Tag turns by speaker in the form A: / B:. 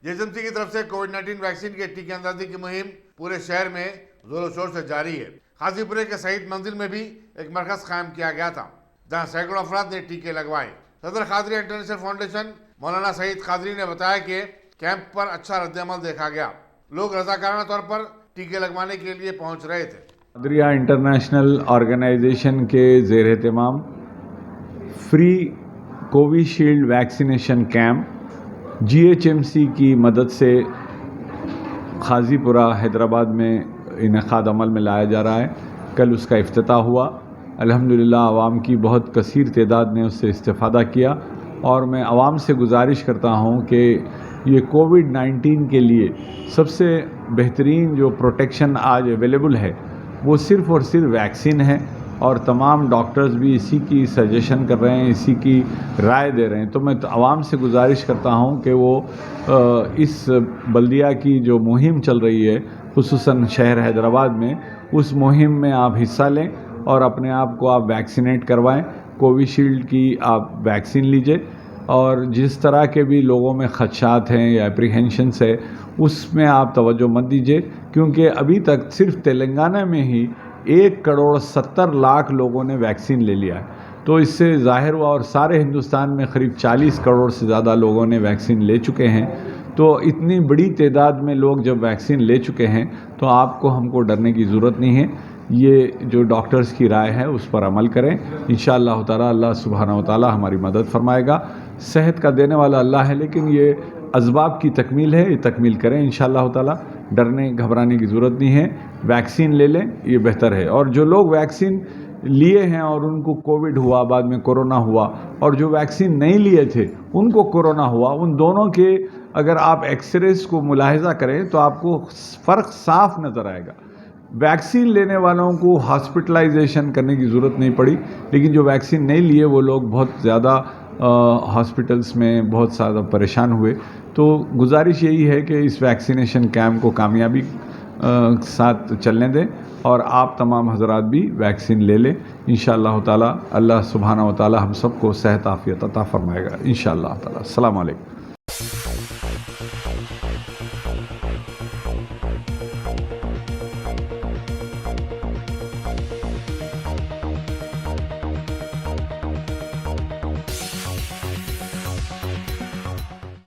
A: JSMC کی طرف سے کووڈ-19 ویکسین کے ٹیکہ اندازی کی مہم پورے شہر میں زور و شور سے جاری ہے۔ قاضی پورے کے سعید منزل میں بھی ایک مرکز قائم کیا گیا تھا جہاں سینکڑوں افراد نے ٹیکے لگوائے۔ صدر قادری انٹرنیشنل فاؤنڈیشن مولانا سعید قادری نے بتایا کہ کیمپ پر اچھا رد عمل دیکھا گیا، لوگ رضاکارانہ طور پر ٹیکے لگوانے کے لیے پہنچ رہے تھے۔
B: قادریہ انٹرنیشنل آرگنائزیشن کے زیر اہتمام free Covishield vaccination camp GHMC کی مدد سے قاضی پورہ حیدرآباد میں انعقاد عمل میں لایا جا رہا ہے۔ کل اس کا افتتاح ہوا۔ الحمدللہ عوام کی بہت کثیر تعداد نے اس سے استفادہ کیا، اور میں عوام سے گزارش کرتا ہوں کہ یہ کووڈ-19 کے لیے سب سے بہترین جو پروٹیکشن آج اویلیبل ہے وہ صرف اور صرف ویکسین ہے، اور تمام ڈاکٹرز بھی اسی کی سجیشن کر رہے ہیں، اسی کی رائے دے رہے ہیں۔ تو میں عوام سے گزارش کرتا ہوں کہ وہ اس بلدیہ کی جو مہم چل رہی ہے خصوصاً شہر حیدرآباد میں، اس مہم میں آپ حصہ لیں اور اپنے آپ کو آپ ویکسینیٹ کروائیں۔ کوویشیلڈ کی آپ ویکسین لیجئے، اور جس طرح کے بھی لوگوں میں خدشات ہیں یا اپریہینشنس ہے اس میں آپ توجہ مت دیجئے، کیونکہ ابھی تک صرف تلنگانہ میں ہی 1,70,00,000 لوگوں نے ویکسین لے لیا ہے۔ تو اس سے ظاہر ہوا، اور سارے ہندوستان میں قریب 40 کروڑ سے زیادہ لوگوں نے ویکسین لے چکے ہیں۔ تو اتنی بڑی تعداد میں لوگ جب ویکسین لے چکے ہیں تو آپ کو ہم کو ڈرنے کی ضرورت نہیں ہے۔ یہ جو ڈاکٹرز کی رائے ہے اس پر عمل کریں، انشاءاللہ تعالی اللہ سبحانہ و تعالی ہماری مدد فرمائے گا۔ صحت کا دینے والا اللہ ہے، لیکن یہ اسباب کی تکمیل ہے، یہ تکمیل کریں انشاءاللہ تعالی۔ ڈرنے گھبرانے کی ضرورت نہیں ہے، ویکسین لے لیں، یہ بہتر ہے۔ اور جو لوگ ویکسین لیے ہیں اور ان کو کووڈ ہوا، بعد میں کورونا ہوا، اور جو ویکسین نہیں لیے تھے ان کو کورونا ہوا، ان دونوں کے اگر آپ ایکس ریز کو ملاحظہ کریں تو آپ کو فرق صاف نظر آئے گا۔ ویکسین لینے والوں کو ہاسپٹلائزیشن کرنے کی ضرورت نہیں پڑی، لیکن جو ویکسین نہیں لیے وہ لوگ بہت زیادہ ہاسپٹلس میں بہت زیادہ پریشان ہوئے۔ تو گزارش یہی ہے کہ اس ویکسینیشن کیمپ کو کامیابی ساتھ چلنے دیں، اور آپ تمام حضرات بھی ویکسین لے لیں انشاءاللہ تعالی۔ اللہ سبحانہ و تعالی ہم سب کو صحت عافیت عطا فرمائے گا انشاءاللہ تعالی۔ السلام علیکم۔